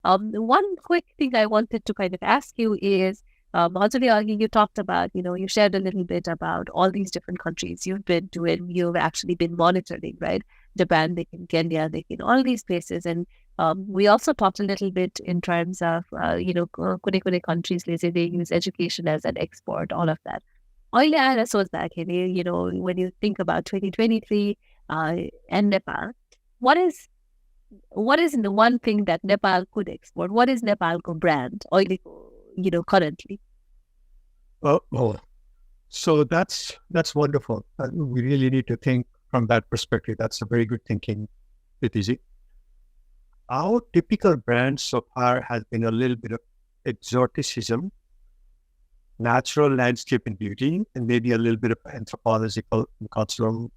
One quick thing I wanted to kind of ask you is, Madhuri, you talked about, you shared a little bit about all these different countries you've been to and you've actually been monitoring, right? Japan, they can Kenya, they can all these places. And we also talked a little bit in terms of, kune countries, let's say they use education as an export, all of that. अहिले आएर सोच्दाखेरि, when you think about 2023 and Nepal, what is what is the one thing that Nepal could export? What is Nepal's brand, currently? Oh, so that's wonderful. We really need to think from that perspective. That's a very good thinking, Pritizi. Our typical brand so far has been a little bit of exoticism, natural landscape and beauty, and maybe a little bit of anthropological and cultural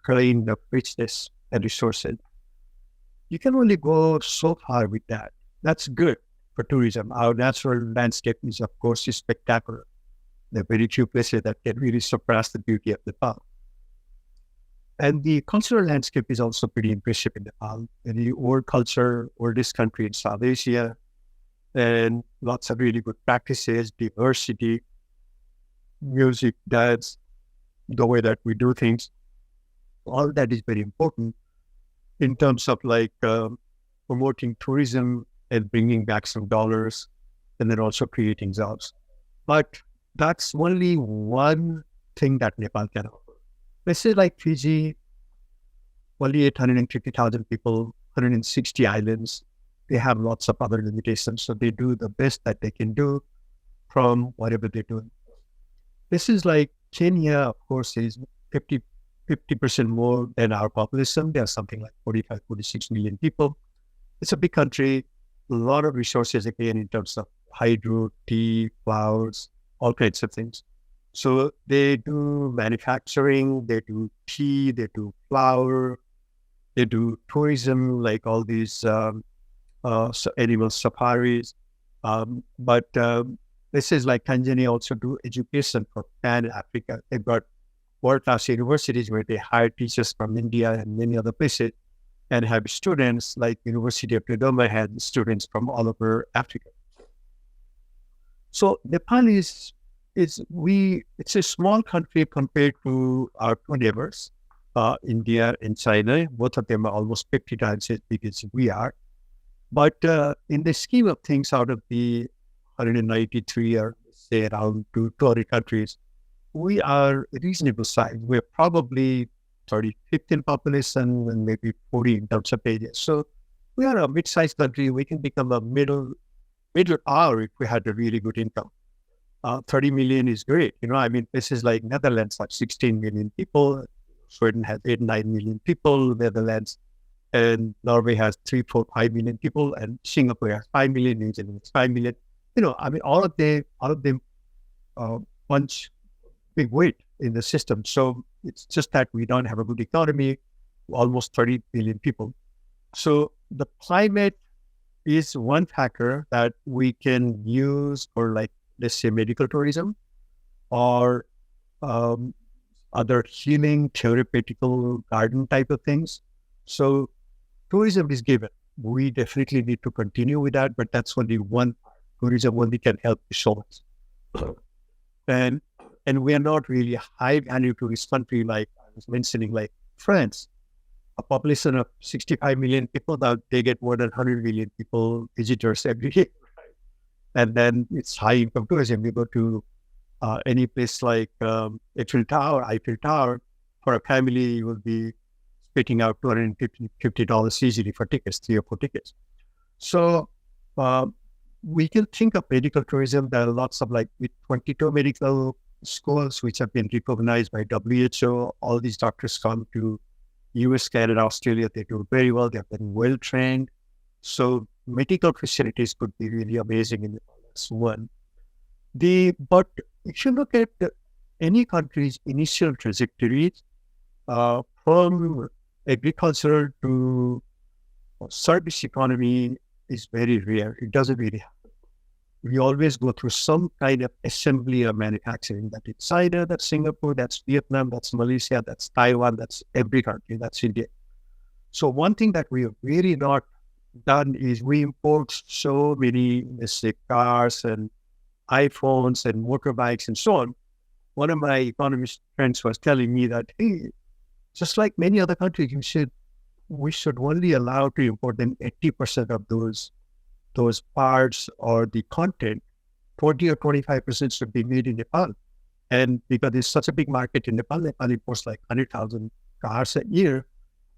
kind of richness and resources. You can only go so far with that. That's good for tourism. Our natural landscape is, of course, spectacular. There are very few places that can really surpass the beauty of Nepal. And the cultural landscape is also pretty impressive in Nepal. And the old culture, oldest country in South Asia, and lots of really good practices, diversity, music, dance, the way that we do things. All that is very important in terms of promoting tourism and bringing back some dollars and then also creating jobs. But that's only one thing that Nepal can offer. Let's say like Fiji, only 850,000 people, 160 islands. They have lots of other limitations. So they do the best that they can do from whatever they're doing. This is like Kenya, of course, is 50% more than our population. There's something like 45, 46 million people. It's a big country, a lot of resources again in terms of hydro, tea, flowers, all kinds of things. So they do manufacturing, they do tea, they do flour, they do tourism, like all these animal safaris. But this is like Tanzania also do education for Pan-Africa. They've got world-class universities where they hire teachers from India and many other places and have students like University of Dodoma had students from all over Africa. So Nepal it's a small country compared to our two neighbors, India and China. Both of them are almost 50 times as big as we are. But in the scheme of things, out of the 193 or say around 200 countries, we are a reasonable size. We're probably 35th in population and maybe 40 in terms of area. So we are a mid-sized country. We can become a middle hour if we had a really good income. 30 million is great. Places like Netherlands have 16 million people. Sweden has 8, 9 million people. Netherlands and Norway has 3, 4, 5 million people, and Singapore has 5 million. New Zealand has 5 million. All of them punch big weight in the system. So it's just that we don't have a good economy, almost 30 billion people. So the climate is one factor that we can use for, like, let's say medical tourism or other healing, therapeutical garden type of things. So tourism is given. We definitely need to continue with that, but that's only one part. Tourism only can help the shores. And we are not really a high value tourist country like I was mentioning, like France, a population of 65 million people, now they get more than 100 million people, visitors every year. And then it's high income tourism. You go to any place like Eiffel Tower, for a family, you will be spitting out $250 easily for tickets, 3 or 4 tickets. So we can think of medical tourism. There are lots of, like, with 22 medical schools which have been recognized by WHO. All these doctors come to US, Canada, Australia. They do very well. They're very well trained. So medical facilities could be really amazing in Nepal. That's one. But if you look at any country's initial trajectories, from agriculture to service economy is very rare. It doesn't really happen. We always go through some kind of assembly or manufacturing. That is China, that's Singapore, that's Vietnam, that's Malaysia, that's Taiwan, that's every country, that's India. So one thing that we are really not done is we import so many, let's say, cars and iPhones and motorbikes and so on. One of my economist friends was telling me that, hey, just like many other countries, we should only allow to import them 80% of those parts or the content. 20 or 25% should be made in Nepal. And because it's such a big market in Nepal, Nepal imports like 100,000 cars a year.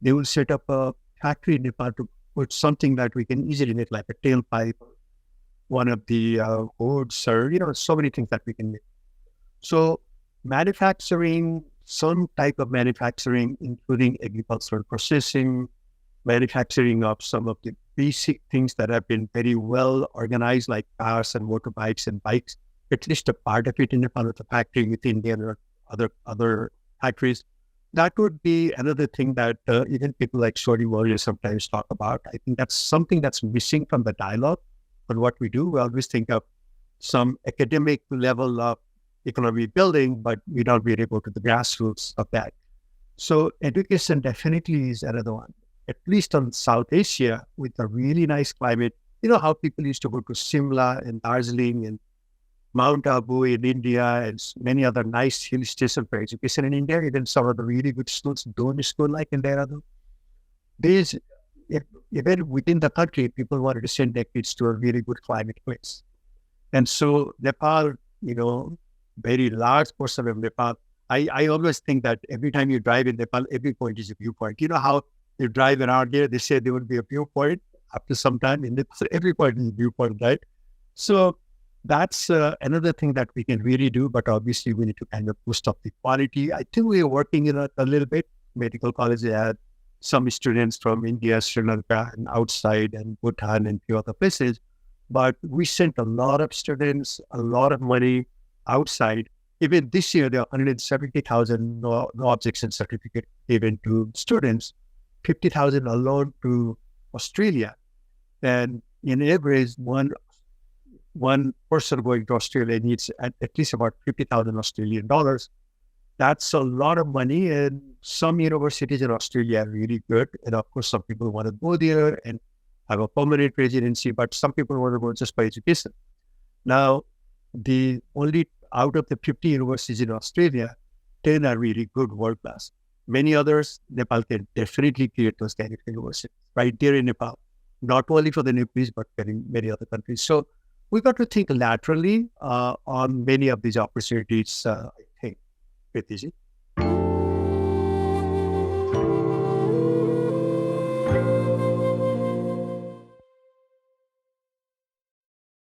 They will set up a factory in Nepal to put something that we can easily make, like a tailpipe, one of the hoods, or so many things that we can make. So manufacturing, some type of manufacturing, including agricultural processing, manufacturing of some of the basic things that have been very well organized, like cars and motorbikes and bikes, at least a part of it in Nepal with a factory with Indian or other factories. That would be another thing that even people like Shorty Warriors sometimes talk about. I think that's something that's missing from the dialogue on what we do. We always think of some academic level of economy building, but we don't really go to the grassroots of that. So education definitely is another one, at least on South Asia with a really nice climate. You know how people used to go to Simla and Darjeeling and Mount Abu in India and many other nice hill stations for education in India. Even some of the really good schools, Doni school like in Dehradun. These, even within the country, people wanted to send their kids to a really good climate place. And so Nepal, very large portion of Nepal. I always think that every time you drive in Nepal, every point is a viewpoint. You know how you drive around here, they say there would be a viewpoint after some time in Nepal. Every point is a viewpoint, right? So that's another thing that we can really do, but obviously we need to kind of boost up the quality. I think we are working in a little bit. Medical college had some students from India, Sri Lanka, and outside, and Bhutan, and a few other places. But we sent a lot of students, a lot of money outside. Even this year, there are 170,000 no objection certificate given to students, 50,000 alone to Australia. And in average, one person going to Australia needs at least about 50,000 Australian dollars. That's a lot of money. And some universities in Australia are really good. And of course, some people want to go there and have a permanent residency, but some people want to go just for education. Now, the only out of the 50 universities in Australia, 10 are really good world class. Many others, Nepal can definitely create those kind of universities right there in Nepal, not only for the Nepalese, but in many other countries. So we've got to think laterally on many of these opportunities, I think, Pritish.